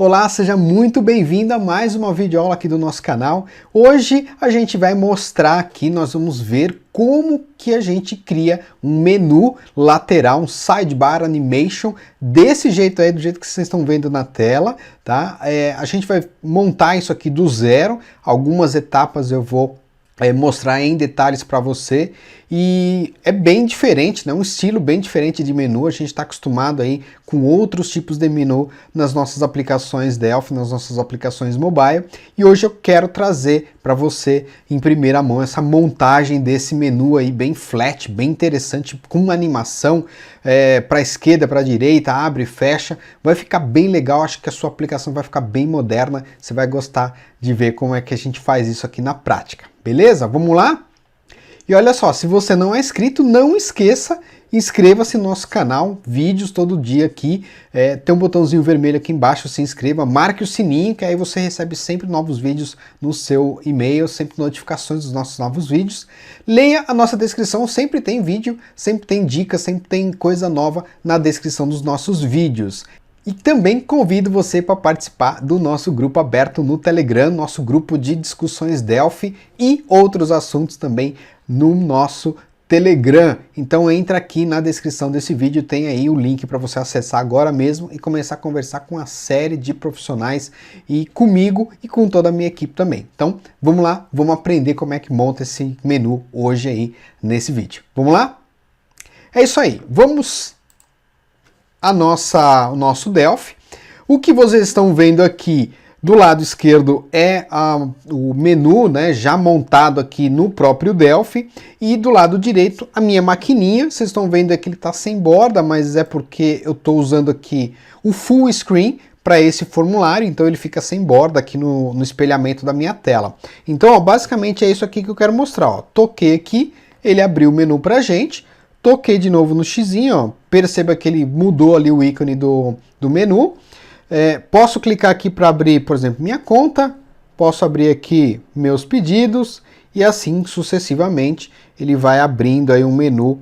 Olá, seja muito bem-vindo a mais uma videoaula aqui do nosso canal. Hoje a gente vai mostrar aqui, nós vamos ver como que a gente cria um menu lateral, um sidebar animation, desse jeito aí, do jeito que vocês estão vendo na tela, tá? A gente vai montar isso aqui do zero, algumas etapas eu vou mostrar em detalhes para você, e é bem diferente, né? Um estilo bem diferente de menu. A gente está acostumado aí com outros tipos de menu nas nossas aplicações Delphi, nas nossas aplicações mobile, e hoje eu quero trazer para você em primeira mão essa montagem desse menu aí bem flat, bem interessante, com animação para a esquerda, para a direita, abre e fecha, vai ficar bem legal. Acho que a sua aplicação vai ficar bem moderna, você vai gostar de ver como é que a gente faz isso aqui na prática. Beleza? Vamos lá? E olha só, se você não é inscrito, não esqueça, inscreva-se no nosso canal, vídeos todo dia aqui, tem um botãozinho vermelho aqui embaixo, se inscreva, marque o sininho, que aí você recebe sempre novos vídeos no seu e-mail, sempre notificações dos nossos novos vídeos. Leia a nossa descrição, sempre tem vídeo, sempre tem dicas, sempre tem coisa nova na descrição dos nossos vídeos. E também convido você para participar do nosso grupo aberto no Telegram, nosso grupo de discussões Delphi e outros assuntos também no nosso Telegram. Então entra aqui na descrição desse vídeo, tem aí o link para você acessar agora mesmo e começar a conversar com a série de profissionais e comigo e com toda a minha equipe também. Então vamos lá, vamos aprender como é que monta esse menu hoje aí nesse vídeo. Vamos lá? É isso aí, vamos o nosso Delphi. O que vocês estão vendo aqui do lado esquerdo é o menu, né, já montado aqui no próprio Delphi, e do lado direito a minha maquininha. Vocês estão vendo aqui, ele está sem borda, mas é porque eu estou usando aqui o full screen para esse formulário, então ele fica sem borda aqui no espelhamento da minha tela. Então, ó, basicamente é isso aqui que eu quero mostrar. Ó. Toquei aqui, ele abriu o menu para a gente. Toquei de novo no xizinho, ó. Perceba que ele mudou ali o ícone do menu. Posso clicar aqui para abrir, por exemplo, minha conta, posso abrir aqui meus pedidos e assim sucessivamente ele vai abrindo aí um menu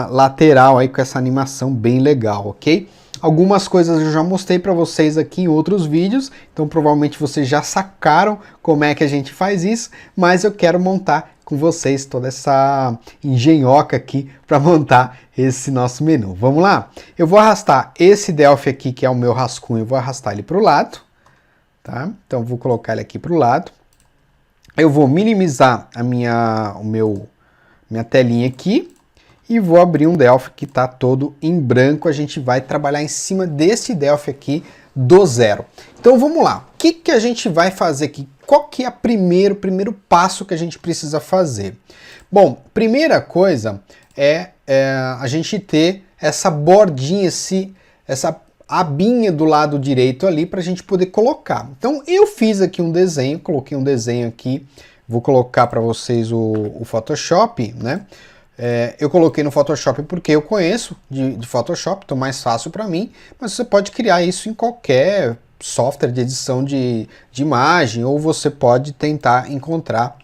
lateral aí com essa animação bem legal, ok? Algumas coisas eu já mostrei para vocês aqui em outros vídeos, então provavelmente vocês já sacaram como é que a gente faz isso, mas eu quero montar com vocês toda essa engenhoca aqui para montar esse nosso menu. Vamos lá? Eu vou arrastar esse Delphi aqui, que é o meu rascunho, eu vou arrastar ele para o lado, tá? Então vou colocar ele aqui para o lado. Eu vou minimizar a minha telinha aqui e vou abrir um Delphi que está todo em branco. A gente vai trabalhar em cima desse Delphi aqui do zero. Então vamos lá, o que a gente vai fazer aqui? Qual que é o primeiro passo que a gente precisa fazer? Bom, primeira coisa é a gente ter essa bordinha, essa abinha do lado direito ali para a gente poder colocar. Então eu fiz aqui um desenho, coloquei um desenho aqui, vou colocar para vocês o Photoshop, né? Eu coloquei no Photoshop porque eu conheço de Photoshop, então mais fácil para mim, mas você pode criar isso em qualquer software de edição de imagem, ou você pode tentar encontrar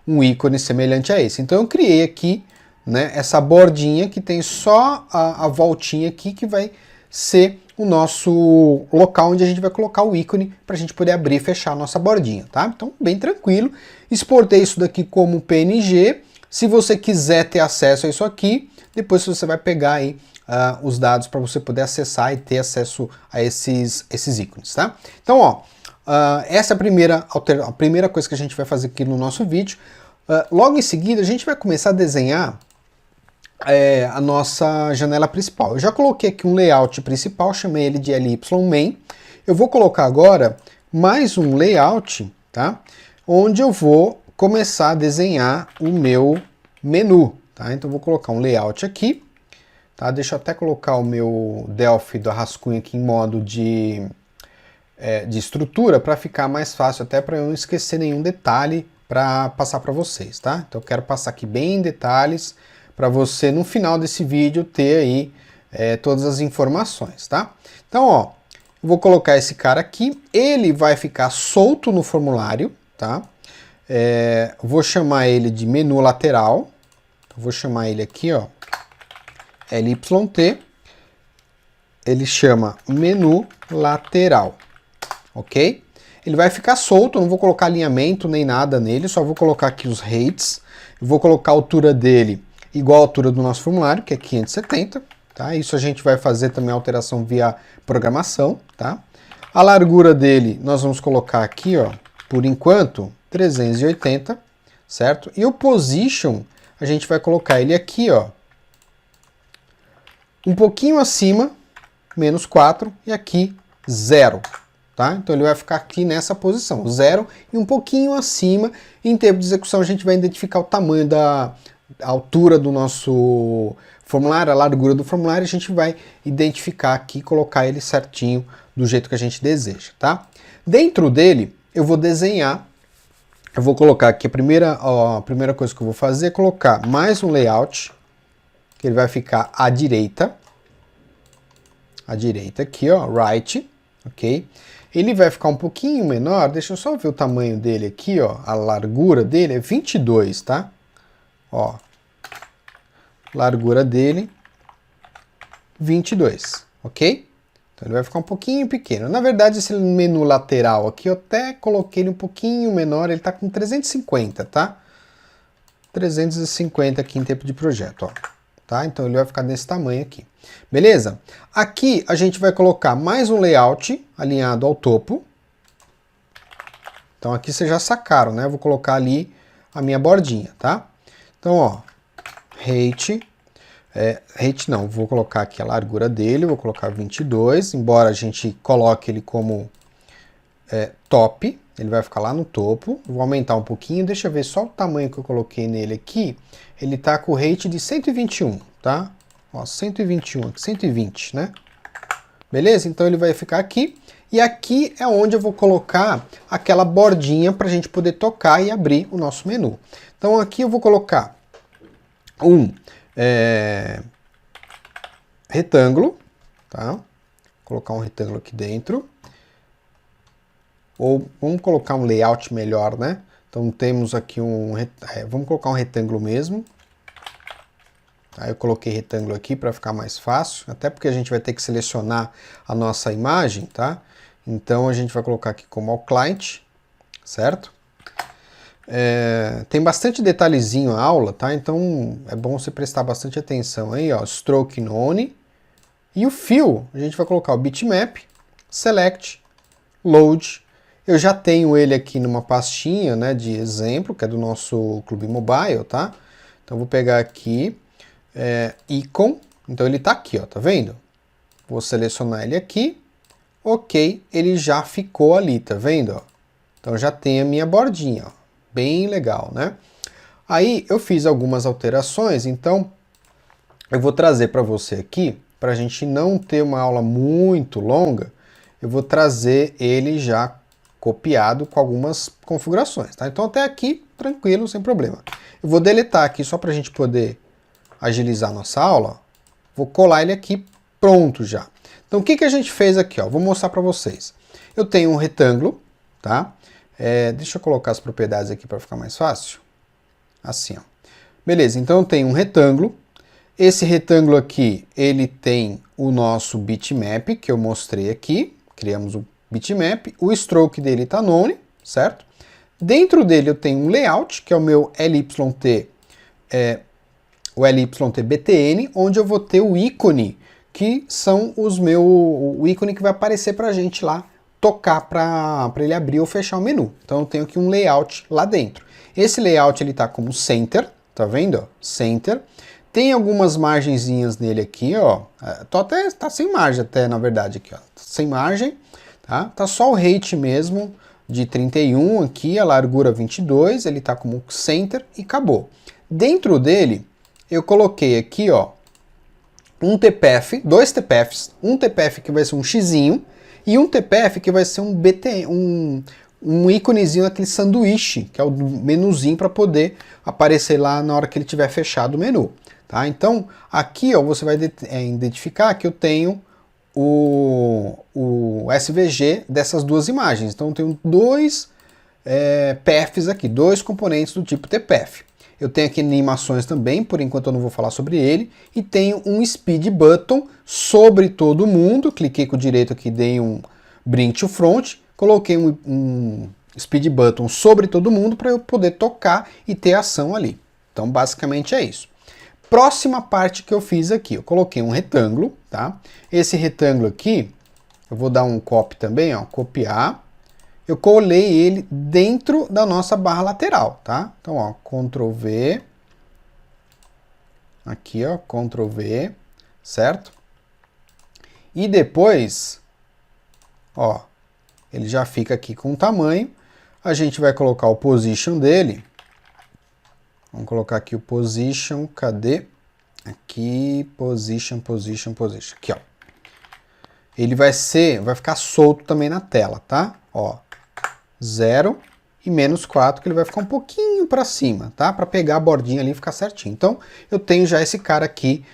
um ícone semelhante a esse. Então eu criei aqui, né, essa bordinha que tem só a voltinha aqui, que vai ser o nosso local onde a gente vai colocar o ícone para a gente poder abrir e fechar a nossa bordinha, tá? Então bem tranquilo. Exportei isso daqui como PNG. Se você quiser ter acesso a isso aqui, depois você vai pegar aí os dados para você poder acessar e ter acesso a esses ícones, tá? Então, ó, essa é a primeira coisa que a gente vai fazer aqui no nosso vídeo. Logo em seguida, a gente vai começar a desenhar a nossa janela principal. Eu já coloquei aqui um layout principal, chamei ele de LY-Main. Eu vou colocar agora mais um layout, tá? Onde eu vou começar a desenhar o meu menu, tá? Então vou colocar um layout aqui, tá? Deixa eu até colocar o meu Delphi do rascunho aqui em modo de estrutura para ficar mais fácil, até para eu não esquecer nenhum detalhe para passar para vocês, tá? Então eu quero passar aqui bem em detalhes para você no final desse vídeo ter aí todas as informações, tá? Então, ó, eu vou colocar esse cara aqui, ele vai ficar solto no formulário, tá? Vou chamar ele de menu lateral, vou chamar ele aqui, ó, LYT, ele chama menu lateral, ok? Ele vai ficar solto, eu não vou colocar alinhamento nem nada nele, só vou colocar aqui os rates, eu vou colocar a altura dele igual a altura do nosso formulário, que é 570, tá? Isso a gente vai fazer também alteração via programação, tá? A largura dele nós vamos colocar aqui, ó, por enquanto, 380, certo? E o position, a gente vai colocar ele aqui, ó, um pouquinho acima, menos 4, e aqui 0. Tá? Então ele vai ficar aqui nessa posição, 0 e um pouquinho acima. Em tempo de execução a gente vai identificar o tamanho da altura do nosso formulário, a largura do formulário, a gente vai identificar aqui, colocar ele certinho do jeito que a gente deseja, tá? Dentro dele eu vou desenhar, eu vou colocar aqui a primeira coisa que eu vou fazer é colocar mais um layout, que ele vai ficar à direita aqui, ó, right, ok? Ele vai ficar um pouquinho menor, deixa eu só ver o tamanho dele aqui, ó, a largura dele é 22, tá? Ó, largura dele, 22, ok? Então ele vai ficar um pouquinho pequeno. Na verdade, esse menu lateral aqui, eu até coloquei ele um pouquinho menor, ele tá com 350, tá? 350 aqui em tempo de projeto, ó. Tá? Então ele vai ficar desse tamanho aqui. Beleza? Aqui a gente vai colocar mais um layout alinhado ao topo. Então aqui vocês já sacaram, né? Eu vou colocar ali a minha bordinha, tá? Então, ó, height não, vou colocar aqui a largura dele, vou colocar 22, embora a gente coloque ele como top, ele vai ficar lá no topo. Vou aumentar um pouquinho, deixa eu ver só o tamanho que eu coloquei nele aqui. Ele tá com o rate de 121, tá? Ó, 121 aqui, 120, né? Beleza? Então ele vai ficar aqui. E aqui é onde eu vou colocar aquela bordinha para a gente poder tocar e abrir o nosso menu. Então aqui eu vou colocar um retângulo, tá? Vou colocar um retângulo aqui dentro. Ou vamos colocar um layout melhor, né? Então temos aqui vamos colocar um retângulo mesmo. Aí eu coloquei retângulo aqui para ficar mais fácil, até porque a gente vai ter que selecionar a nossa imagem, tá? Então a gente vai colocar aqui como ao client, certo? Tem bastante detalhezinho a aula, tá? Então é bom você prestar bastante atenção aí, ó, stroke none. E o fill, a gente vai colocar o bitmap, select, load. Eu já tenho ele aqui numa pastinha, né, de exemplo, que é do nosso Clube Mobile, tá? Então vou pegar aqui, icon, então ele tá aqui, ó, tá vendo? Vou selecionar ele aqui, ok, ele já ficou ali, tá vendo? Ó? Então já tem a minha bordinha, ó, bem legal, né? Aí eu fiz algumas alterações, então eu vou trazer para você aqui, para a gente não ter uma aula muito longa, eu vou trazer ele já copiado com algumas configurações, tá? Então até aqui, tranquilo, sem problema. Eu vou deletar aqui só para a gente poder agilizar a nossa aula. Vou colar ele aqui, pronto já. Então o que a gente fez aqui, ó? Vou mostrar para vocês. Eu tenho um retângulo, tá? Deixa eu colocar as propriedades aqui para ficar mais fácil. Assim, ó. Beleza, então eu tenho um retângulo. Esse retângulo aqui, ele tem o nosso bitmap, que eu mostrei aqui. Criamos o bitmap. O stroke dele está none, certo? Dentro dele eu tenho um layout, que é o meu LYT, o LYT-BTN, onde eu vou ter o ícone, que são o ícone que vai aparecer para a gente lá, tocar para ele abrir ou fechar o menu. Então eu tenho aqui um layout lá dentro. Esse layout ele tá como center, tá vendo? Center. Tem algumas margenzinhas nele aqui, ó. Tá sem margem até, na verdade, aqui, ó. Sem margem, tá? Tá só o rate mesmo de 31 aqui, a largura 22, ele tá como center e acabou. Dentro dele, eu coloquei aqui, ó, um TPF, dois TPFs, um TPF que vai ser um xizinho e um TPF que vai ser um um íconezinho daquele sanduíche, que é o menuzinho para poder aparecer lá na hora que ele tiver fechado o menu. Tá? Então, aqui ó, você vai identificar que eu tenho o SVG dessas duas imagens. Então, eu tenho dois paths aqui, dois componentes do tipo TPF. Eu tenho aqui animações também, por enquanto eu não vou falar sobre ele. E tenho um speed button sobre todo mundo. Cliquei com o direito aqui, dei um bring to front. coloquei um speed button sobre todo mundo para eu poder tocar e ter ação ali. Então, basicamente é isso. Próxima parte que eu fiz aqui, eu coloquei um retângulo, tá? Esse retângulo aqui, eu vou dar um copy também, ó, copiar. Eu colei ele dentro da nossa barra lateral, tá? Então, ó, Ctrl V. Aqui, ó, Ctrl V, certo? E depois, ó, ele já fica aqui com o tamanho. A gente vai colocar o position dele. Vamos colocar aqui o position, cadê? Aqui, position. Aqui, ó. Ele vai ficar solto também na tela, tá? Ó, 0 e -4, que ele vai ficar um pouquinho para cima, tá? Para pegar a bordinha ali e ficar certinho. Então, eu tenho já esse cara aqui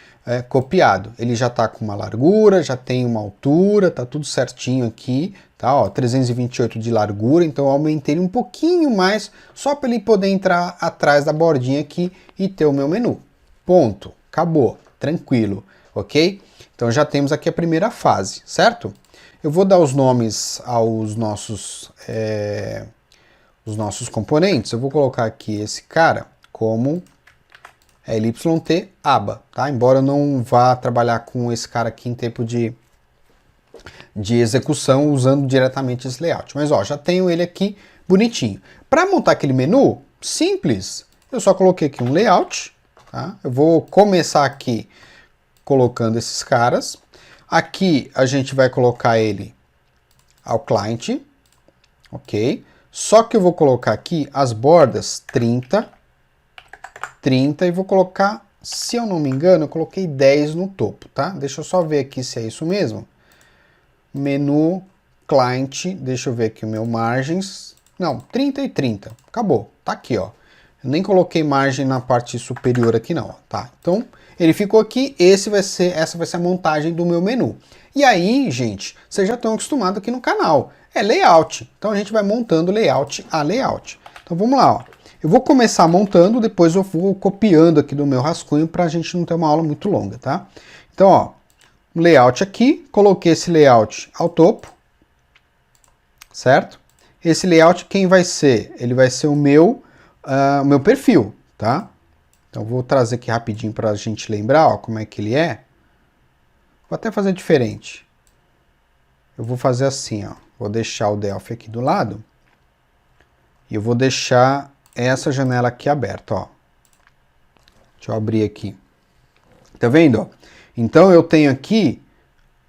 copiado. Ele já tá com uma largura, já tem uma altura, tá tudo certinho aqui, tá? Ó, 328 de largura, então eu aumentei ele um pouquinho mais, só para ele poder entrar atrás da bordinha aqui e ter o meu menu. Ponto. Acabou. Tranquilo, ok? Então já temos aqui a primeira fase, certo? Eu vou dar os nomes aos nossos componentes. Eu vou colocar aqui esse cara como LYT aba, tá? Embora eu não vá trabalhar com esse cara aqui em tempo de execução usando diretamente esse layout. Mas ó, já tenho ele aqui bonitinho. Para montar aquele menu, simples. Eu só coloquei aqui um layout, tá? Eu vou começar aqui colocando esses caras. Aqui a gente vai colocar ele ao client, ok? Só que eu vou colocar aqui as bordas 30 e vou colocar, se eu não me engano, eu coloquei 10 no topo, tá? Deixa eu só ver aqui se é isso mesmo. Menu, client, deixa eu ver aqui o meu margens. Não, 30 e 30, acabou, tá aqui, ó. Eu nem coloquei margem na parte superior aqui não, tá? Então, ele ficou aqui, essa vai ser a montagem do meu menu. E aí, gente, vocês já estão acostumados aqui no canal, é layout. Então a gente vai montando layout a layout. Então vamos lá, ó. Eu vou começar montando, depois eu vou copiando aqui do meu rascunho para a gente não ter uma aula muito longa, tá? Então, ó, um layout aqui, coloquei esse layout ao topo, certo? Esse layout quem vai ser? Ele vai ser o meu perfil, tá? Então vou trazer aqui rapidinho para a gente lembrar, ó, como é que ele é. Vou até fazer diferente. Eu vou fazer assim, ó. Vou deixar o Delphi aqui do lado e eu vou deixar essa janela aqui aberta, ó. Deixa eu abrir aqui. Tá vendo, ó? Então eu tenho aqui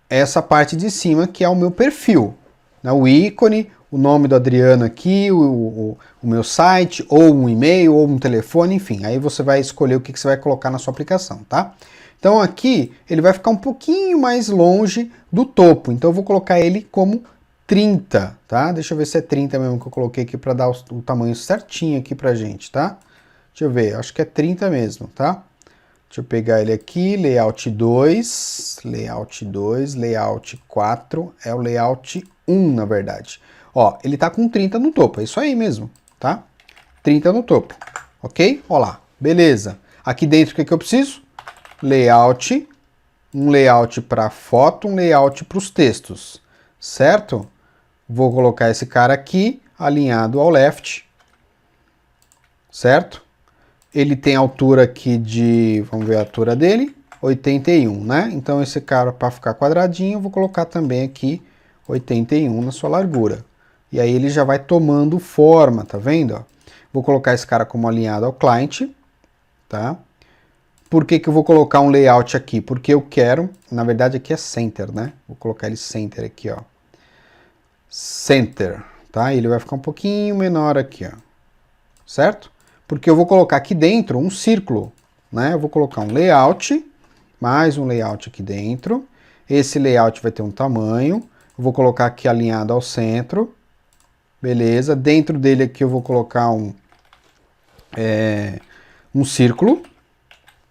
essa parte de cima que é o meu perfil, né? O ícone, o nome do Adriano aqui, o meu site, ou um e-mail, ou um telefone, enfim. Aí você vai escolher o que você vai colocar na sua aplicação, tá? Então aqui ele vai ficar um pouquinho mais longe do topo, então eu vou colocar ele como 30, tá? Deixa eu ver se é 30 mesmo que eu coloquei aqui para dar o tamanho certinho aqui pra gente, tá? Deixa eu ver, acho que é 30 mesmo, tá? Deixa eu pegar ele aqui, layout 2, layout 4, é o layout 1, na verdade. Ó, ele tá com 30 no topo, é isso aí mesmo, tá? 30 no topo, ok? Ó lá, beleza. Aqui dentro o que eu preciso? Layout, um layout para foto, um layout para os textos, certo? Vou colocar esse cara aqui, alinhado ao left, certo? Ele tem altura aqui de, vamos ver a altura dele, 81, né? Então esse cara, para ficar quadradinho, eu vou colocar também aqui 81 na sua largura. E aí ele já vai tomando forma, tá vendo? Vou colocar esse cara como alinhado ao client, tá? Por que eu vou colocar um layout aqui? Porque eu quero, na verdade aqui é center, né? Vou colocar ele center aqui, ó. Center, tá? Ele vai ficar um pouquinho menor aqui, ó. Certo? Porque eu vou colocar aqui dentro um círculo, né? Eu vou colocar um layout, mais um layout aqui dentro. Esse layout vai ter um tamanho. Eu vou colocar aqui alinhado ao centro. Beleza. Dentro dele aqui eu vou colocar um círculo,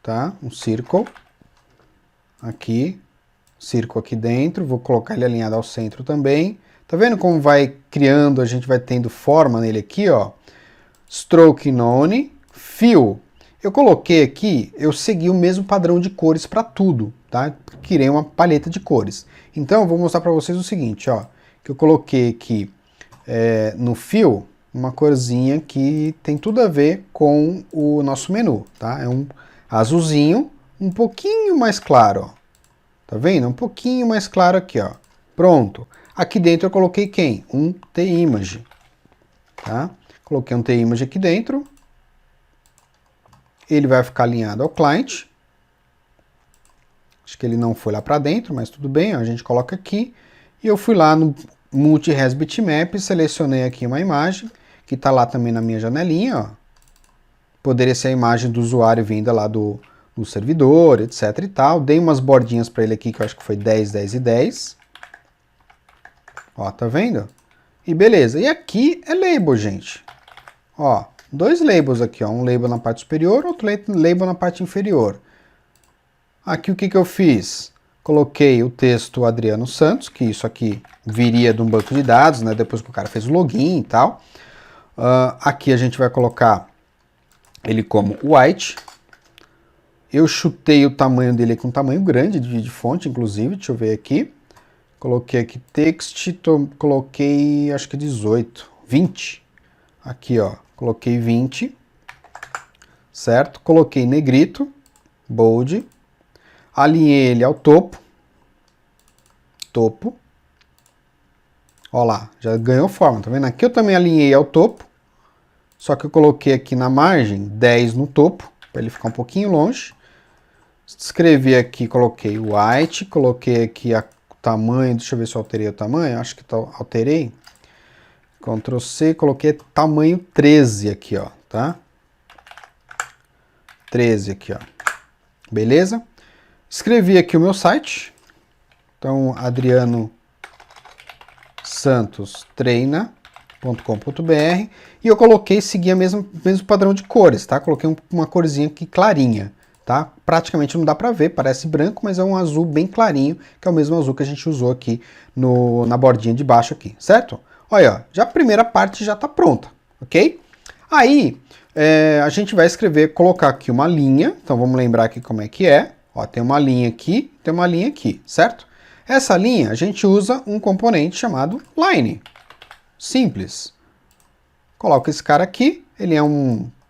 tá? Um círculo. Aqui. Círculo aqui dentro. Vou colocar ele alinhado ao centro também. Tá vendo como vai criando, a gente vai tendo forma nele aqui, ó. Stroke None, Fill. Eu coloquei aqui, eu segui o mesmo padrão de cores para tudo, tá? Criei uma paleta de cores. Então, eu vou mostrar para vocês o seguinte, ó. Que eu coloquei aqui no fio uma corzinha que tem tudo a ver com o nosso menu, tá? É um azulzinho, um pouquinho mais claro, ó. Tá vendo? Um pouquinho mais claro aqui, ó. Pronto. Aqui dentro eu coloquei quem? Um T-Image, tá? Coloquei um T-Image aqui dentro. Ele vai ficar alinhado ao client. Acho que ele não foi lá para dentro, mas tudo bem, ó, a gente coloca aqui. E eu fui lá no Multi-Res Bitmap, selecionei aqui uma imagem, que está lá também na minha janelinha, ó. Poderia ser a imagem do usuário vinda lá do servidor, etc e tal. Dei umas bordinhas para ele aqui, que eu acho que foi 10, 10 e 10. Ó, tá vendo? E beleza. E aqui é label, gente. Ó, dois labels aqui, ó. Um label na parte superior, outro label na parte inferior. Aqui o que que eu fiz? Coloquei o texto Adriano Santos, que isso aqui viria de um banco de dados, né? Depois que o cara fez o login e tal. Aqui a gente vai colocar ele como white. Eu chutei o tamanho dele com um tamanho grande de fonte, inclusive. Deixa eu ver aqui. Coloquei aqui text, coloquei acho que 18, 20. Aqui, ó, coloquei 20. Certo? Coloquei negrito, bold. Alinhei ele ao topo. Topo. Ó lá, já ganhou forma, tá vendo? Aqui eu também alinhei ao topo. Só que eu coloquei aqui na margem 10 no topo, para ele ficar um pouquinho longe. Escrevi aqui, coloquei white, coloquei aqui o tamanho, deixa eu ver se eu alterei o tamanho, acho que alterei. Ctrl C, coloquei tamanho 13 aqui, ó, tá? 13 aqui, ó. Beleza? Escrevi aqui o meu site. Então, adrianosantostreina.com.br e eu coloquei, seguir o mesmo padrão de cores, tá? Coloquei uma corzinha aqui clarinha, tá? Praticamente não dá pra ver, parece branco, mas é um azul bem clarinho, que é o mesmo azul que a gente usou aqui na bordinha de baixo aqui, certo? Olha, ó, já a primeira parte já tá pronta, ok? Aí, a gente vai colocar aqui uma linha, então vamos lembrar aqui como é que é. Ó, tem uma linha aqui, tem uma linha aqui, certo? Essa linha, a gente usa um componente chamado line. Simples. Coloca esse cara aqui, ele é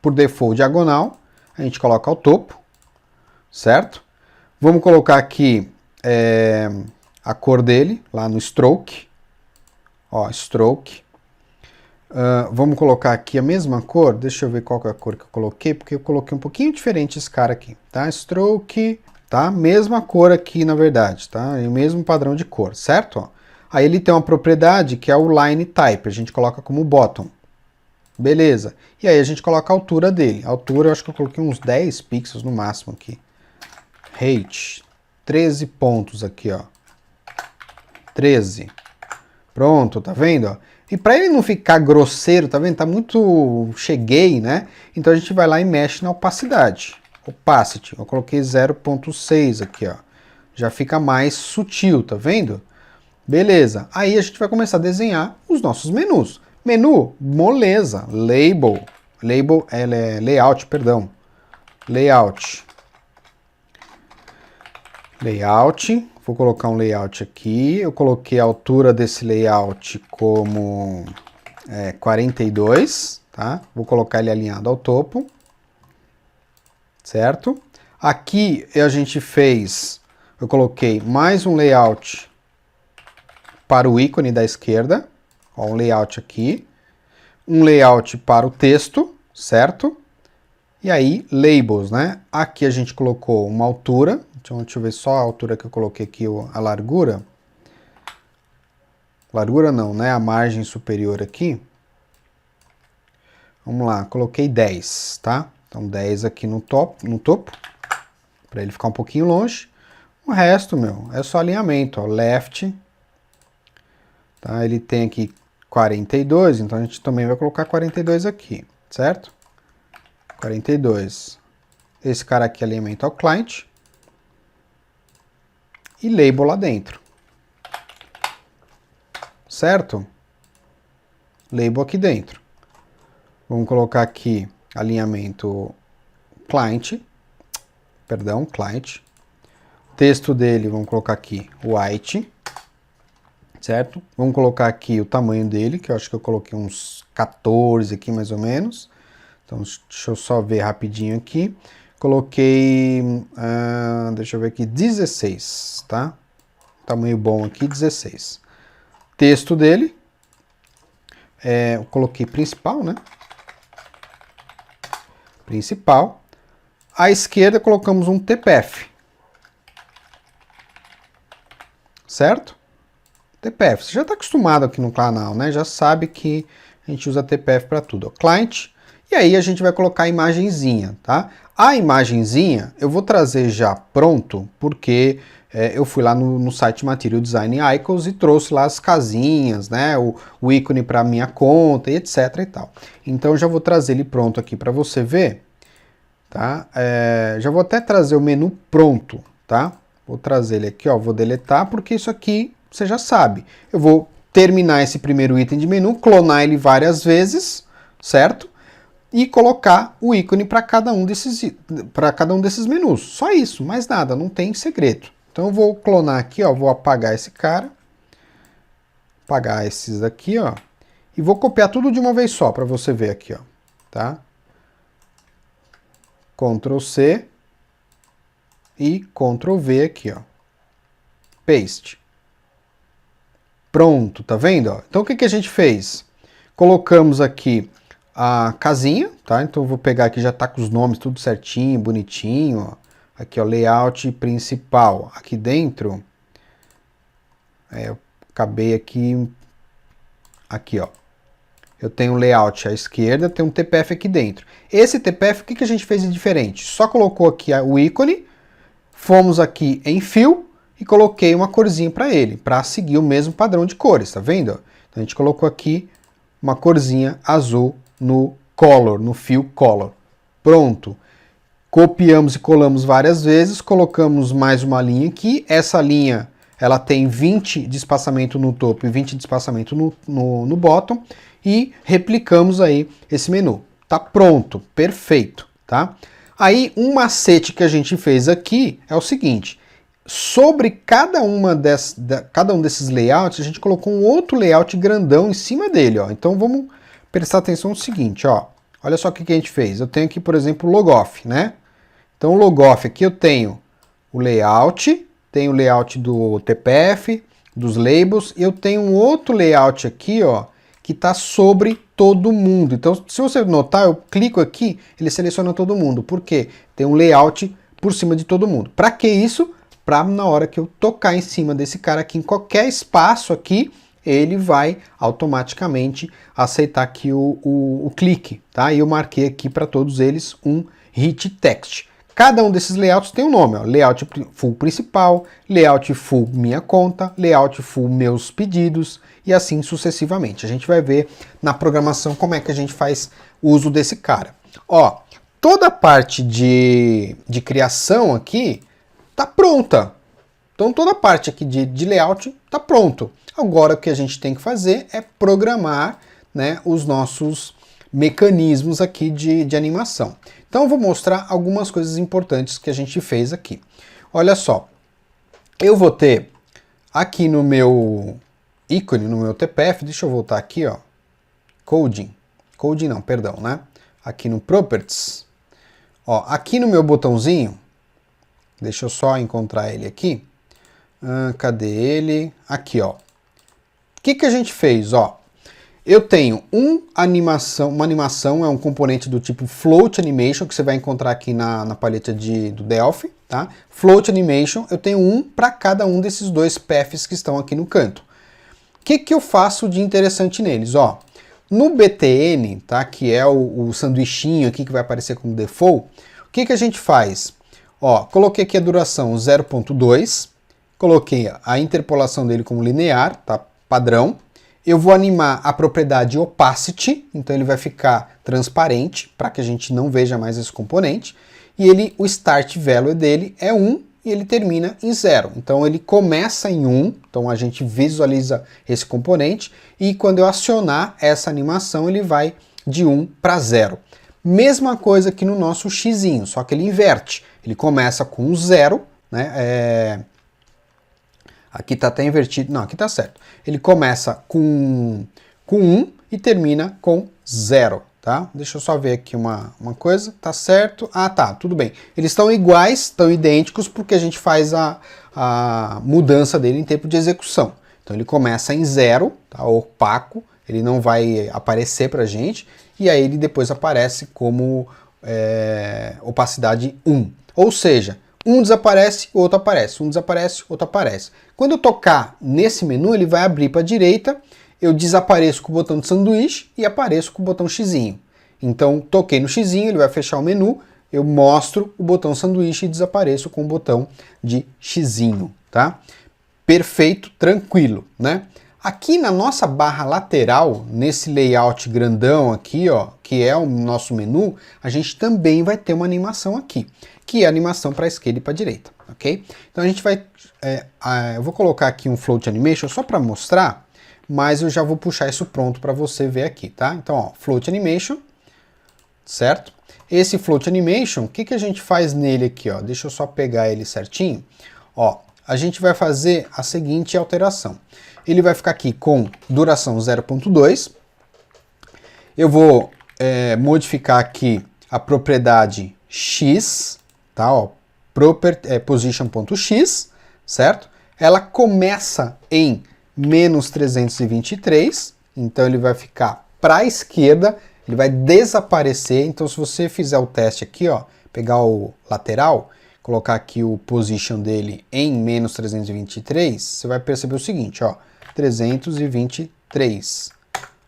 por default, diagonal. A gente coloca ao topo, certo? Vamos colocar aqui a cor dele, lá no stroke. Ó, stroke. Vamos colocar aqui a mesma cor. Deixa eu ver qual que é a cor que eu coloquei, porque eu coloquei um pouquinho diferente esse cara aqui, tá? Stroke, tá? Mesma cor aqui, na verdade, tá? E o mesmo padrão de cor, certo? Ó. Aí ele tem uma propriedade que é o line type, a gente coloca como bottom. Beleza. E aí a gente coloca a altura dele. A altura eu acho que eu coloquei uns 10 pixels no máximo aqui. Height, 13 pontos aqui, ó. 13. Pronto, tá vendo? Ó? E para ele não ficar grosseiro, tá vendo? Tá muito cheguei, né? Então a gente vai lá e mexe na opacidade. Opacity, eu coloquei 0.6 aqui, ó. Já fica mais sutil, tá vendo? Beleza. Aí a gente vai começar a desenhar os nossos menus. Menu, moleza, label. Label é layout, perdão. Layout. Layout. Vou colocar um layout aqui. Eu coloquei a altura desse layout como 42, tá? Vou colocar ele alinhado ao topo. Certo? Aqui a gente eu coloquei mais um layout para o ícone da esquerda. Ó, um layout aqui. Um layout para o texto, certo? E aí, labels, né? Aqui a gente colocou uma altura. Deixa eu ver só a altura que eu coloquei aqui, a largura. Largura não, né? A margem superior aqui. Vamos lá, coloquei 10, tá? Então 10 aqui no topo, para ele ficar um pouquinho longe. O resto, meu, é só alinhamento, ó, left. Tá? Ele tem aqui 42, então a gente também vai colocar 42 aqui, certo? 42. Esse cara aqui alimenta ao client. E label lá dentro. Certo? Label aqui dentro. Vamos colocar aqui alinhamento client. Perdão, client. Texto dele, vamos colocar aqui white. certo? Vamos colocar aqui o tamanho dele, que eu acho que eu coloquei uns 14 aqui mais ou menos. Então deixa eu só ver rapidinho aqui. Coloquei, deixa eu ver aqui, 16, tá? Tamanho bom aqui, 16. Texto dele, eu coloquei principal, né? Principal. À esquerda colocamos um TPF. Certo? TPF. Você já está acostumado aqui no canal, né? Já sabe que a gente usa TPF para tudo. Ó. Client. E aí a gente vai colocar a imagenzinha, tá? A imagenzinha eu vou trazer já pronto, porque eu fui lá no site Material Design Icons e trouxe lá as casinhas, né? O ícone para minha conta e etc e tal. Então eu já vou trazer ele pronto aqui para você ver, tá? Já vou até trazer o menu pronto, tá? Vou trazer ele aqui, ó, vou deletar, porque isso aqui você já sabe. Eu vou terminar esse primeiro item de menu, clonar ele várias vezes, certo? E colocar o ícone para cada um desses menus. Só isso, mais nada, não tem segredo. Então eu vou clonar aqui, ó, vou apagar esse cara, apagar esses daqui, ó, e vou copiar tudo de uma vez só para você ver aqui, ó, tá? Ctrl C e Ctrl V aqui, ó. Paste. Pronto, tá vendo? Ó? Então o que a gente fez? Colocamos aqui a casinha, tá? Então eu vou pegar aqui, já tá com os nomes tudo certinho, bonitinho, ó. Aqui, ó, layout principal. Aqui dentro, eu acabei aqui, ó. Eu tenho um layout à esquerda, tem um TPF aqui dentro. Esse TPF, o que a gente fez de diferente? Só colocou aqui o ícone, fomos aqui em Fill e coloquei uma corzinha para ele, para seguir o mesmo padrão de cores, tá vendo? Então a gente colocou aqui uma corzinha azul no Color, no Fill Color. Pronto. Copiamos e colamos várias vezes, colocamos mais uma linha aqui. Essa linha, ela tem 20 de espaçamento no topo e 20 de espaçamento no bottom. E replicamos aí esse menu. Tá pronto, perfeito, tá? Aí, um macete que a gente fez aqui é o seguinte. Sobre cada um desses layouts, a gente colocou um outro layout grandão em cima dele, ó. Então, vamos prestar atenção no seguinte, ó. Olha só o que a gente fez. Eu tenho aqui, por exemplo, o logoff, né? Então, o logoff aqui eu tenho o layout, tenho o layout do TPF, dos labels, e eu tenho um outro layout aqui, ó, que está sobre todo mundo. Então, se você notar, eu clico aqui, ele seleciona todo mundo. Por quê? Tem um layout por cima de todo mundo. Para que isso? Para na hora que eu tocar em cima desse cara aqui, em qualquer espaço aqui, ele vai automaticamente aceitar aqui o clique, tá? E eu marquei aqui para todos eles um hit text. Cada um desses layouts tem um nome, ó. Layout full principal, layout full minha conta, layout full meus pedidos e assim sucessivamente. A gente vai ver na programação como é que a gente faz uso desse cara. Ó, toda a parte de criação aqui tá pronta. Então toda a parte aqui de layout tá pronto. Agora o que a gente tem que fazer é programar, né, os nossos mecanismos aqui de animação. Então eu vou mostrar algumas coisas importantes que a gente fez aqui. Olha só, eu vou ter aqui no meu ícone, no meu TPF, deixa eu voltar aqui, ó, coding não, perdão, né? Aqui no Properties, ó, aqui no meu botãozinho, deixa eu só encontrar ele aqui, cadê ele? Aqui, ó. O que a gente fez, ó? Eu tenho uma animação é um componente do tipo Float Animation, que você vai encontrar aqui na paleta do Delphi, tá? Float Animation, eu tenho um para cada um desses dois paths que estão aqui no canto. O que eu faço de interessante neles? Ó, no BTN, tá? Que é o sanduichinho aqui que vai aparecer como default, o que a gente faz? Ó, coloquei aqui a duração 0.2, coloquei a interpolação dele como linear, tá? Padrão. Eu vou animar a propriedade opacity, então ele vai ficar transparente para que a gente não veja mais esse componente. E o start value dele é 1 e ele termina em 0. Então ele começa em 1, então a gente visualiza esse componente e quando eu acionar essa animação ele vai de 1 para 0. Mesma coisa aqui no nosso xizinho, só que ele inverte. Ele começa com 0, né? Aqui tá até invertido, não, aqui tá certo. Ele começa com 1 e termina com 0, tá? Deixa eu só ver aqui uma coisa, tá certo? Ah, tá, tudo bem. Eles estão iguais, estão idênticos, porque a gente faz a mudança dele em tempo de execução. Então ele começa em 0, tá? Opaco, ele não vai aparecer pra gente, e aí ele depois aparece como opacidade 1. Ou seja, um desaparece, o outro aparece, um desaparece, o outro aparece. Quando eu tocar nesse menu, ele vai abrir para a direita, eu desapareço com o botão de sanduíche e apareço com o botão xizinho. Então, toquei no xizinho, ele vai fechar o menu, eu mostro o botão sanduíche e desapareço com o botão de xizinho, tá? Perfeito, tranquilo, né? Aqui na nossa barra lateral, nesse layout grandão aqui, ó, que é o nosso menu, a gente também vai ter uma animação aqui, que é a animação para a esquerda e para a direita, ok? Então a gente vai, eu vou colocar aqui um float animation só para mostrar, mas eu já vou puxar isso pronto para você ver aqui, tá? Então, ó, float animation, certo? Esse float animation, o que a gente faz nele aqui, ó? Deixa eu só pegar ele certinho, ó. A gente vai fazer a seguinte alteração. Ele vai ficar aqui com duração 0.2. Eu vou modificar aqui a propriedade x, tá? Ó, position.x, certo? Ela começa em menos 323, então ele vai ficar para a esquerda, ele vai desaparecer. Então se você fizer o teste aqui, ó, pegar o lateral, colocar aqui o position dele em menos 323, você vai perceber o seguinte, ó, 323.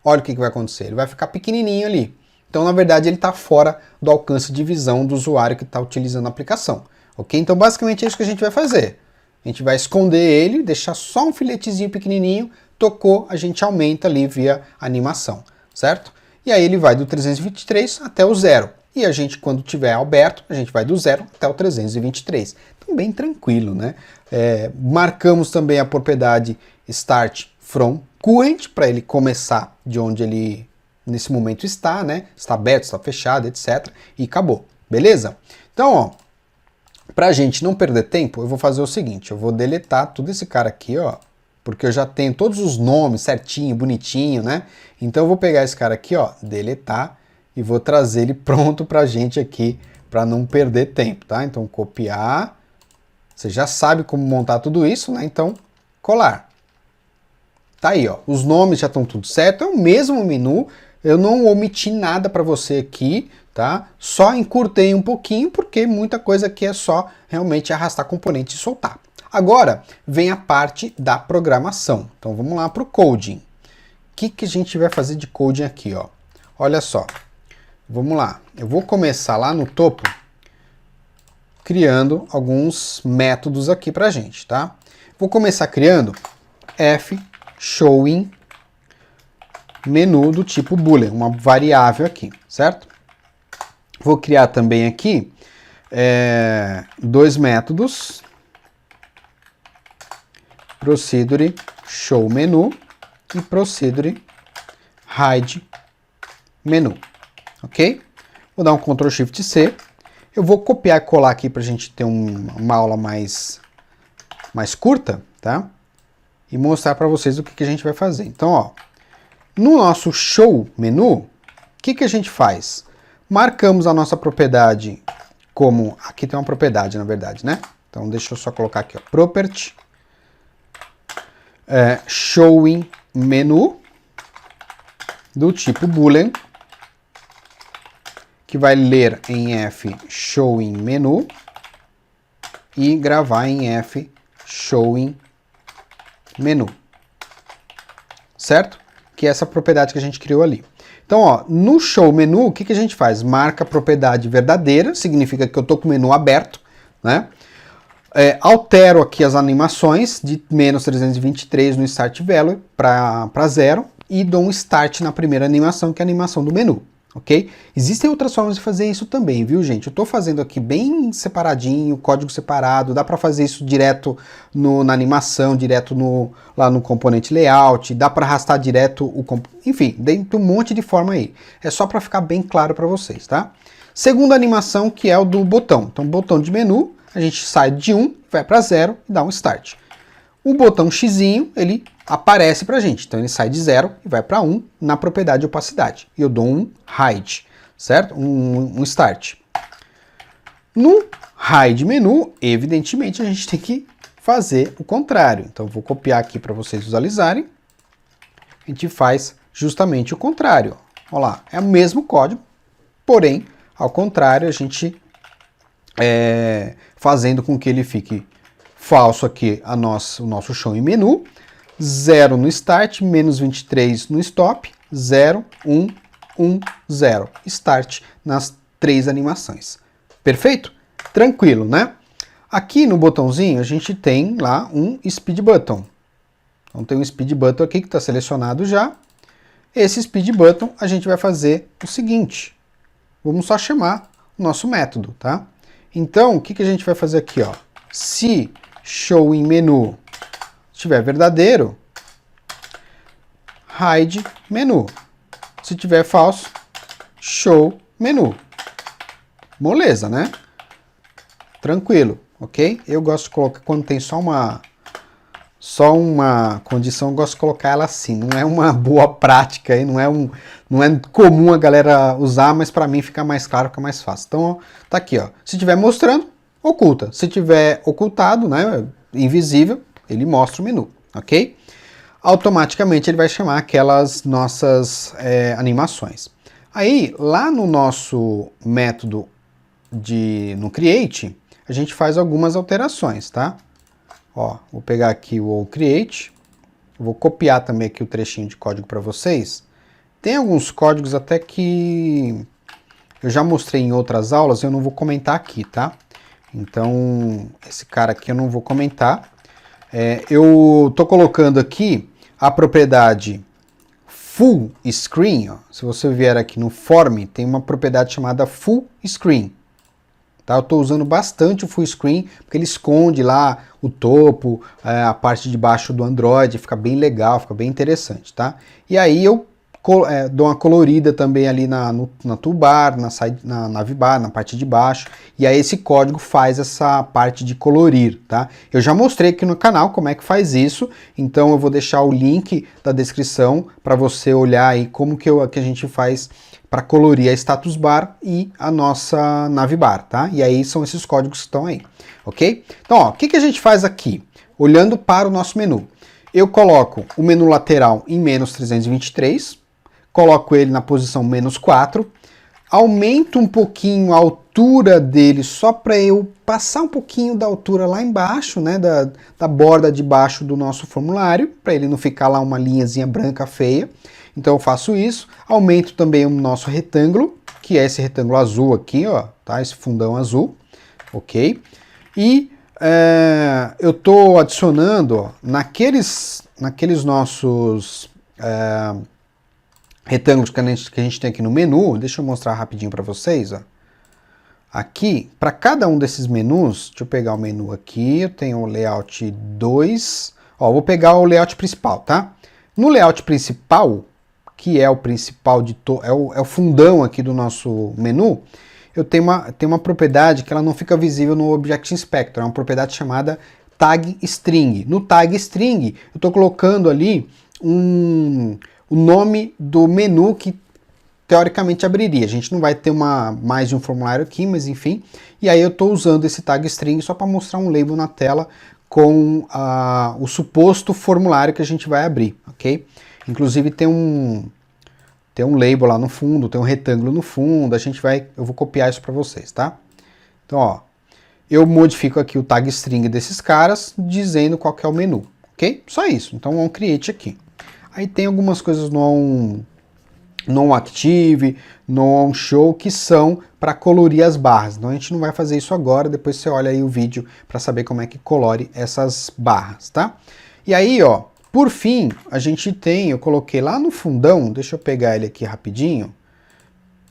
Olha o que vai acontecer, ele vai ficar pequenininho ali. Então, na verdade, ele está fora do alcance de visão do usuário que está utilizando a aplicação, ok? Então, basicamente é isso que a gente vai fazer. A gente vai esconder ele, deixar só um filetezinho pequenininho, tocou, a gente aumenta ali via animação, certo? E aí ele vai do 323 até o 0. E a gente, quando tiver aberto, a gente vai do 0 até o 323. Então, bem tranquilo, né? Marcamos também a propriedade Start from Current, para ele começar de onde ele, nesse momento, está, né? Está aberto, está fechado, etc. E acabou, beleza? Então, ó, para a gente não perder tempo, eu vou fazer o seguinte, eu vou deletar todo esse cara aqui, ó, porque eu já tenho todos os nomes certinho, bonitinho, né? Então eu vou pegar esse cara aqui, ó, deletar, e vou trazer ele pronto pra gente aqui, para não perder tempo, tá? Então copiar, você já sabe como montar tudo isso, né? Então colar. Tá aí, ó, os nomes já estão tudo certo, é o mesmo menu, eu não omiti nada para você aqui, tá? Só encurtei um pouquinho, porque muita coisa aqui é só realmente arrastar componente e soltar. Agora vem a parte da programação. Então vamos lá para o coding. O que a gente vai fazer de coding aqui, ó? Olha só. Vamos lá, eu vou começar lá no topo criando alguns métodos aqui pra gente, tá? Vou começar criando fShowing menu do tipo boolean, uma variável aqui, certo? Vou criar também aqui dois métodos, procedure show menu e procedure hide menu. Ok? Vou dar um Ctrl Shift C. Eu vou copiar e colar aqui para a gente ter uma aula mais curta, tá? E mostrar para vocês o que a gente vai fazer. Então, ó, no nosso show menu, o que a gente faz? Marcamos a nossa propriedade como... Aqui tem uma propriedade, na verdade, né? Então, deixa eu só colocar aqui, ó, property, showing menu, do tipo boolean, que vai ler em fShowing menu e gravar em fShowing menu, certo? Que é essa propriedade que a gente criou ali. Então, ó, no show menu, o que a gente faz? Marca a propriedade verdadeira, significa que eu estou com o menu aberto, né? Altero aqui as animações de menos 323 no Start Value para 0 e dou um Start na primeira animação, que é a animação do menu. Ok? Existem outras formas de fazer isso também, viu, gente? Eu estou fazendo aqui bem separadinho, código separado, dá para fazer isso direto na animação, direto lá no componente layout, dá para arrastar direto enfim, tem um monte de forma aí. É só para ficar bem claro para vocês, tá? Segunda animação, que é o do botão. Então, botão de menu, a gente sai de 1, vai para 0 e dá um Start. O botão xizinho, ele aparece pra gente. Então ele sai de 0 e vai para 1 na propriedade de opacidade. E eu dou um hide, certo? Um start. No hide menu, evidentemente, a gente tem que fazer o contrário. Então eu vou copiar aqui para vocês visualizarem. A gente faz justamente o contrário. Olha lá, é o mesmo código, porém, ao contrário, a gente fazendo com que ele fique falso aqui o nosso show em menu, 0 no start, menos 23 no stop, 0, 1, 1, 0. Start nas 3 animações. Perfeito? Tranquilo, né? Aqui no botãozinho a gente tem lá um speed button. Então tem um speed button aqui que está selecionado já. Esse speed button a gente vai fazer o seguinte. Vamos só chamar o nosso método, tá? Então, o que a gente vai fazer aqui, ó? Se show em menu estiver verdadeiro, hide menu. Se tiver falso, show menu. Moleza, né? Tranquilo, ok? Eu gosto de colocar, quando tem só uma condição, eu gosto de colocar ela assim. Não é uma boa prática, aí, não é comum a galera usar, mas para mim fica mais claro, fica mais fácil. Então, ó, tá aqui, ó. Se estiver mostrando, oculta. Se tiver ocultado, né, invisível, ele mostra o menu, ok? Automaticamente ele vai chamar aquelas nossas animações. Aí, lá no nosso método no create, a gente faz algumas alterações, tá? Ó, vou pegar aqui o create, vou copiar também aqui o trechinho de código para vocês. Tem alguns códigos até que eu já mostrei em outras aulas, eu não vou comentar aqui, tá? Então, esse cara aqui eu não vou comentar. Eu tô colocando aqui a propriedade full screen, ó. Se você vier aqui no form, tem uma propriedade chamada full screen. Tá? Eu estou usando bastante o full screen, porque ele esconde lá o topo, a parte de baixo do Android, fica bem legal, fica bem interessante, tá? E aí eu dou uma colorida também ali na toolbar, na navbar, na parte de baixo, e aí esse código faz essa parte de colorir, tá? Eu já mostrei aqui no canal como é que faz isso, então eu vou deixar o link da descrição para você olhar aí como que a gente faz para colorir a status bar e a nossa navbar, tá? E aí são esses códigos que estão aí, ok? Então, ó, o que a gente faz aqui? Olhando para o nosso menu. Eu coloco o menu lateral em menos 323, coloco ele na posição menos 4, aumento um pouquinho a altura dele só para eu passar um pouquinho da altura lá embaixo, né, da borda de baixo do nosso formulário, para ele não ficar lá uma linhazinha branca feia. Então eu faço isso, aumento também o nosso retângulo, que é esse retângulo azul aqui, ó, tá? Esse fundão azul, ok? E eu estou adicionando, ó, naqueles nossos retângulos que a gente tem aqui no menu, deixa eu mostrar rapidinho para vocês, ó. Aqui, para cada um desses menus, deixa eu pegar o menu aqui, eu tenho o layout 2, ó, vou pegar o layout principal, tá? No layout principal, que é o principal é o fundão aqui do nosso menu, eu tenho uma propriedade que ela não fica visível no Object Inspector, é uma propriedade chamada tag string. No tag string, eu estou colocando ali o nome do menu que teoricamente abriria. A gente não vai ter mais de um formulário aqui, mas enfim. E aí eu estou usando esse tag string só para mostrar um label na tela com o suposto formulário que a gente vai abrir, ok? Inclusive tem um label lá no fundo, tem um retângulo no fundo, eu vou copiar isso para vocês, tá? Então, ó, eu modifico aqui o tag string desses caras, dizendo qual que é o menu, ok? Só isso, então on create aqui. Aí tem algumas coisas no active, no on show, que são para colorir as barras. Então a gente não vai fazer isso agora, depois você olha aí o vídeo para saber como é que colore essas barras, tá? E aí, ó, por fim, a gente tem, eu coloquei lá no fundão, deixa eu pegar ele aqui rapidinho,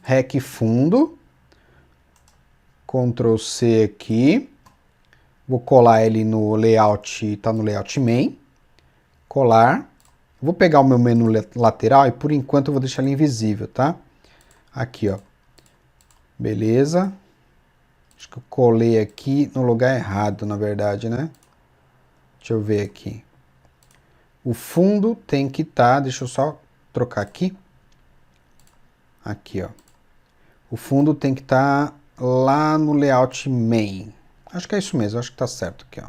REC fundo, Ctrl C aqui, vou colar ele no layout, tá no layout main, colar, vou pegar o meu menu lateral e por enquanto eu vou deixar ele invisível, tá? Aqui, ó, beleza, acho que eu colei aqui no lugar errado, na verdade, né? Deixa eu ver aqui. O fundo tem que estar, deixa eu só trocar aqui. Aqui, ó. O fundo tem que estar lá no layout main. Acho que é isso mesmo, acho que tá certo aqui, ó.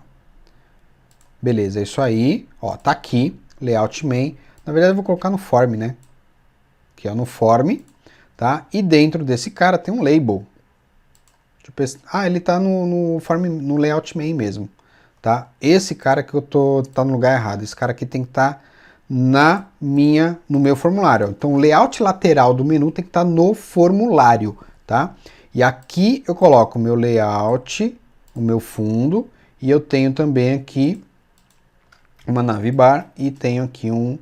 Beleza, é isso aí. Ó, tá aqui, layout main. Na verdade eu vou colocar no form, né? Aqui, ó, no form, tá? E dentro desse cara tem um label. Ah, ele tá no form, no layout main mesmo, tá? Esse cara que tá no lugar errado. Esse cara aqui tem que estar no meu formulário. Então, o layout lateral do menu tem que estar no formulário, tá? E aqui eu coloco o meu layout, o meu fundo, e eu tenho também aqui uma navbar e tenho aqui um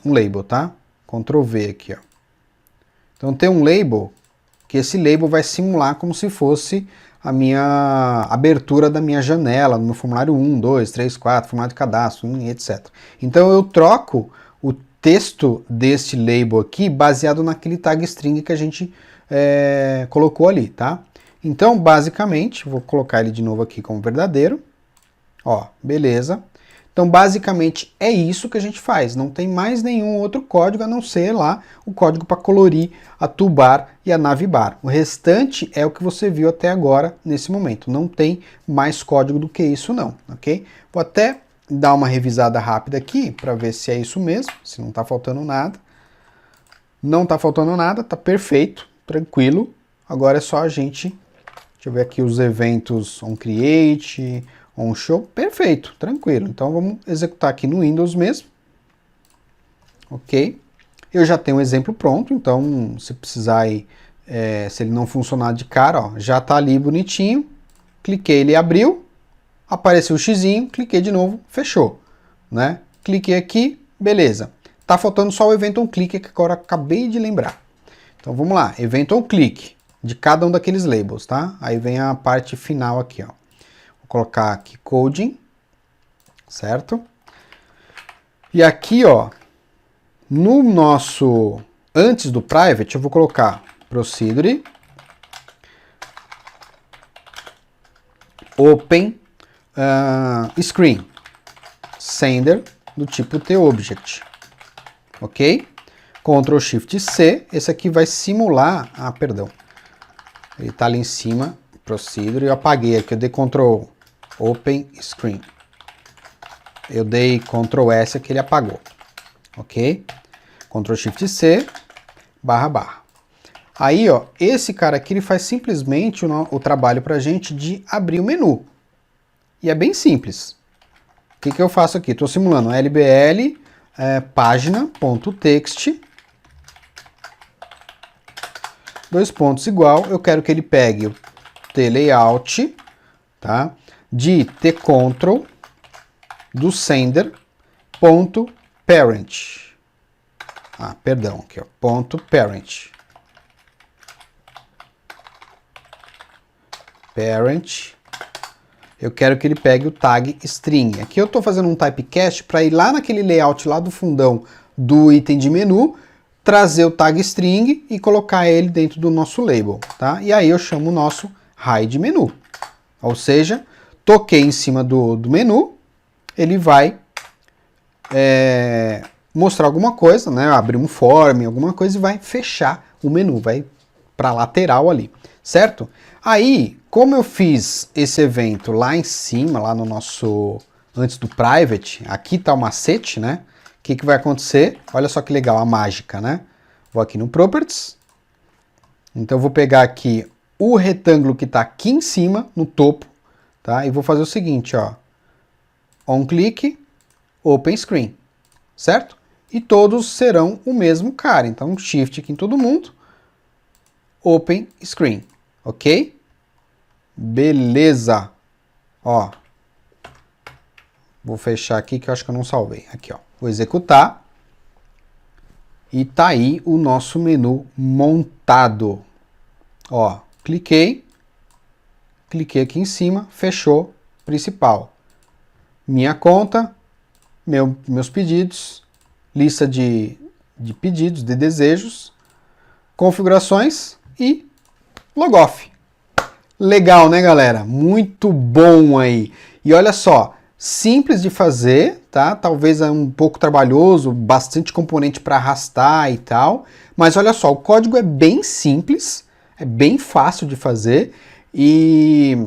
label, tá? Ctrl V aqui, ó. Então tem um label, que esse label vai simular como se fosse a minha abertura da minha janela, no meu formulário 1, 2, 3, 4, formulário de cadastro, etc. Então eu troco o texto deste label aqui baseado naquele tag string que a gente colocou ali, tá? Então, basicamente, vou colocar ele de novo aqui como verdadeiro. Ó, beleza. Então, basicamente, é isso que a gente faz. Não tem mais nenhum outro código a não ser lá o código para colorir a toolbar e a navbar. O restante é o que você viu até agora, nesse momento. Não tem mais código do que isso não, ok? Vou até dar uma revisada rápida aqui para ver se é isso mesmo, se não está faltando nada. Não está faltando nada, está perfeito, tranquilo. Agora é só a gente, deixa eu ver aqui os eventos onCreate, onShow, perfeito, tranquilo. Então vamos executar aqui no Windows mesmo. Ok. Eu já tenho um exemplo pronto, então se precisar aí, se ele não funcionar de cara, ó, já está ali bonitinho. Cliquei, ele abriu, apareceu o xizinho, cliquei de novo, fechou, né? Cliquei aqui, beleza. Tá faltando só o evento onClick que agora acabei de lembrar. Então vamos lá, evento onClick de cada um daqueles labels, tá? Aí vem a parte final aqui, ó. Vou colocar aqui coding, certo? E aqui, ó, no nosso, antes do private, eu vou colocar procedure, open, screen, sender, do tipo TObject, ok? Ctrl Shift C, esse aqui vai simular, perdão, ele está ali em cima, procedure, eu apaguei aqui, eu dei Ctrl Open Screen, eu dei Ctrl S aqui, ele apagou, ok? Ctrl Shift C, //. Aí, ó, esse cara aqui, ele faz simplesmente o trabalho pra gente de abrir o menu. E é bem simples. O que eu faço aqui? Estou simulando lbl página.txt, dois pontos igual, eu quero que ele pegue o tlayout, tá? De tcontrol do sender ponto parent. Perdão, aqui, ó, ponto parent. Parent. Eu quero que ele pegue o tag string. Aqui eu estou fazendo um typecast para ir lá naquele layout lá do fundão do item de menu, trazer o tag string e colocar ele dentro do nosso label, tá? E aí eu chamo o nosso hide menu. Ou seja, toquei em cima do menu, ele vai mostrar alguma coisa, né? Abrir um form, alguma coisa e vai fechar o menu, vai para a lateral ali, certo? Aí, como eu fiz esse evento lá em cima, lá no nosso, antes do private, aqui está o macete, né? O que vai acontecer? Olha só que legal, a mágica, né? Vou aqui no Properties, então eu vou pegar aqui o retângulo que está aqui em cima, no topo, tá? E vou fazer o seguinte, ó, onClick, Open Screen, certo? E todos serão o mesmo cara, então Shift aqui em todo mundo, Open Screen, ok? Beleza. Ó, vou fechar aqui que eu acho que eu não salvei. Aqui, ó, vou executar. E tá aí o nosso menu montado. Ó, cliquei aqui em cima, fechou, principal. Minha conta, meus pedidos, lista de pedidos, de desejos, configurações e logoff. Legal, né, galera? Muito bom aí. E olha só, simples de fazer, tá? Talvez é um pouco trabalhoso, bastante componente para arrastar e tal, mas olha só, o código é bem simples, é bem fácil de fazer e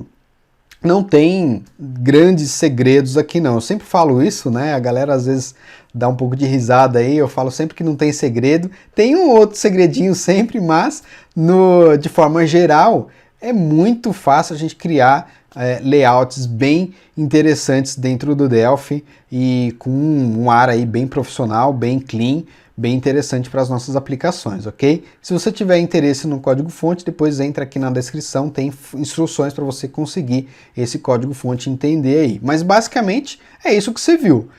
não tem grandes segredos aqui não. Eu sempre falo isso, né? A galera às vezes dá um pouco de risada aí, eu falo sempre que não tem segredo. Tem um outro segredinho sempre, mas de forma geral é muito fácil a gente criar layouts bem interessantes dentro do Delphi e com um ar aí bem profissional, bem clean, bem interessante para as nossas aplicações, ok? Se você tiver interesse no código-fonte, depois entra aqui na descrição, tem instruções para você conseguir esse código-fonte e entender aí. Mas basicamente é isso que você viu.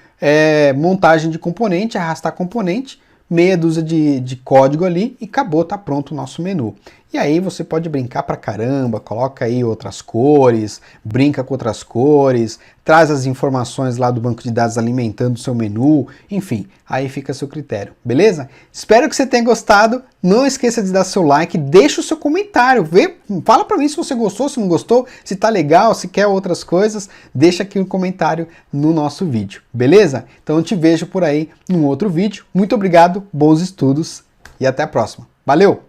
Montagem de componente, arrastar componente, meia dúzia de código ali e acabou, tá pronto o nosso menu. E aí você pode brincar pra caramba, coloca aí outras cores, brinca com outras cores, traz as informações lá do banco de dados alimentando o seu menu, enfim, aí fica a seu critério, beleza? Espero que você tenha gostado, não esqueça de dar seu like, deixa o seu comentário, fala pra mim se você gostou, se não gostou, se tá legal, se quer outras coisas, deixa aqui um comentário no nosso vídeo, beleza? Então eu te vejo por aí num outro vídeo, muito obrigado, bons estudos e até a próxima. Valeu!